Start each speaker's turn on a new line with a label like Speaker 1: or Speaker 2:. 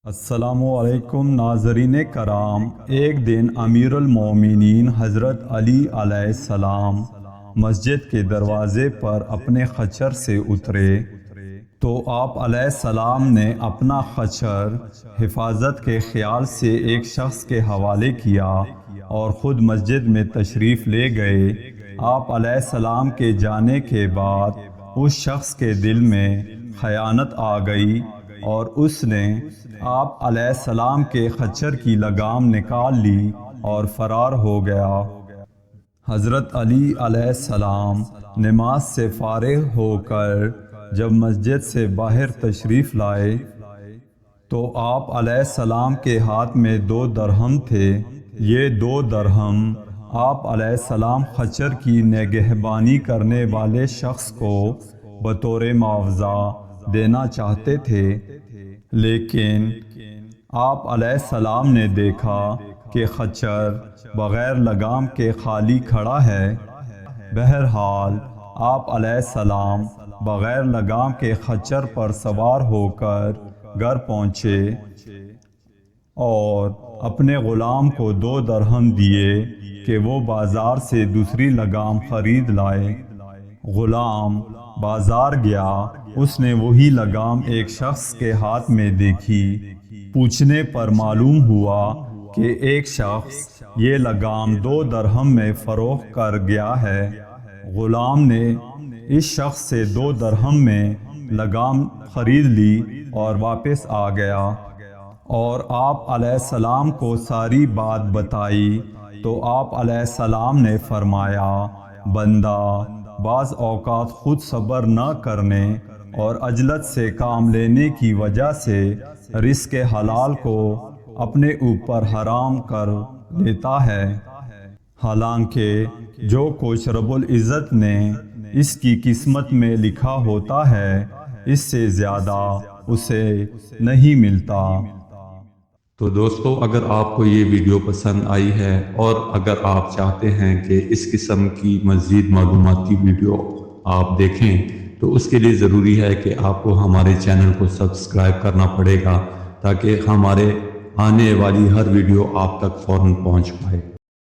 Speaker 1: السلام علیکم ناظرین کرام، ایک دن امیر المومنین حضرت علی علیہ السلام مسجد کے دروازے پر اپنے خچر سے اترے تو آپ علیہ السلام نے اپنا خچر حفاظت کے خیال سے ایک شخص کے حوالے کیا اور خود مسجد میں تشریف لے گئے۔ آپ علیہ السلام کے جانے کے بعد اس شخص کے دل میں خیانت آ گئی اور اس نے آپ علیہ السلام کے خچر کی لگام نکال لی اور فرار ہو گیا۔ حضرت علی علیہ السلام نماز سے فارغ ہو کر جب مسجد سے باہر تشریف لائے تو آپ علیہ السلام کے ہاتھ میں 2 درہم تھے۔ یہ 2 درہم آپ علیہ السلام خچر کی نگہبانی کرنے والے شخص کو بطور معاوضہ دینا چاہتے تھے، لیکن آپ علیہ السلام نے دیکھا کہ خچر بغیر لگام کے خالی کھڑا ہے۔ بہرحال آپ علیہ السلام بغیر لگام کے خچر پر سوار ہو کر گھر پہنچے اور اپنے غلام کو 2 درہم دیے کہ وہ بازار سے دوسری لگام خرید لائے۔ غلام بازار گیا، اس نے وہی لگام ایک شخص کے ہاتھ میں دیکھی۔ پوچھنے پر معلوم ہوا کہ ایک شخص یہ لگام 2 درہم میں فروخت کر گیا ہے۔ غلام نے اس شخص سے 2 درہم میں لگام خرید لی اور واپس آ گیا اور آپ علیہ السلام کو ساری بات بتائی تو آپ علیہ السلام نے فرمایا، بندہ بعض اوقات خود صبر نہ کرنے اور عجلت سے کام لینے کی وجہ سے رزق حلال کو اپنے اوپر حرام کر لیتا ہے، حالانکہ جو کچھ رب العزت نے اس کی قسمت میں لکھا ہوتا ہے اس سے زیادہ اسے نہیں ملتا۔
Speaker 2: تو دوستو، اگر آپ کو یہ ویڈیو پسند آئی ہے اور اگر آپ چاہتے ہیں کہ اس قسم کی مزید معلوماتی ویڈیو آپ دیکھیں تو اس کے لیے ضروری ہے کہ آپ کو ہمارے چینل کو سبسکرائب کرنا پڑے گا تاکہ ہمارے آنے والی ہر ویڈیو آپ تک فوراً پہنچ پائے۔